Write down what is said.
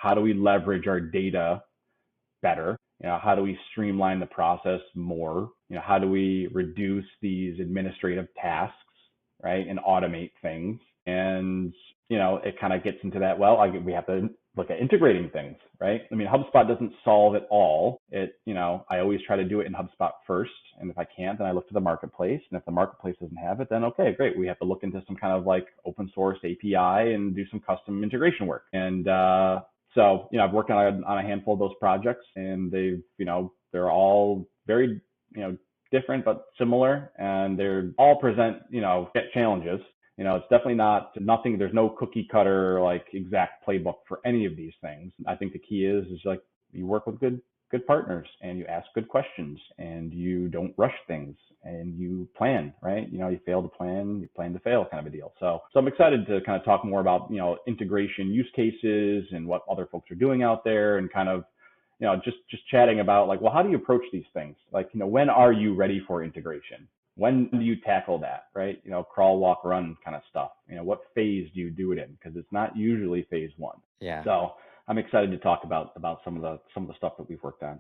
how do we leverage our data better? How do we streamline the process more? How do we reduce these administrative tasks, right, and automate things? And it kind of gets into that. Well, we have to look at integrating things, right? I mean, HubSpot doesn't solve it all. I always try to do it in HubSpot first, and if I can't, then I look to the marketplace. And if the marketplace doesn't have it, then okay, great. We have to look into some kind of like open source API and do some custom integration work. And so, I've worked on a handful of those projects, and they're all very, different but similar, and they're all present, challenges. It's definitely nothing. There's no cookie cutter like exact playbook for any of these things. I think the key is like you work with good partners, and you ask good questions, and you don't rush things, and you plan, right? You fail to plan, you plan to fail, kind of a deal. So I'm excited to kind of talk more about integration use cases and what other folks are doing out there, and kind of just chatting about like, well, how do you approach these things? Like, when are you ready for integration? When do you tackle that, right? Crawl, walk, run kind of stuff. What phase do you do it in? Because it's not usually phase one. Yeah. So I'm excited to talk about some of the stuff that we've worked on.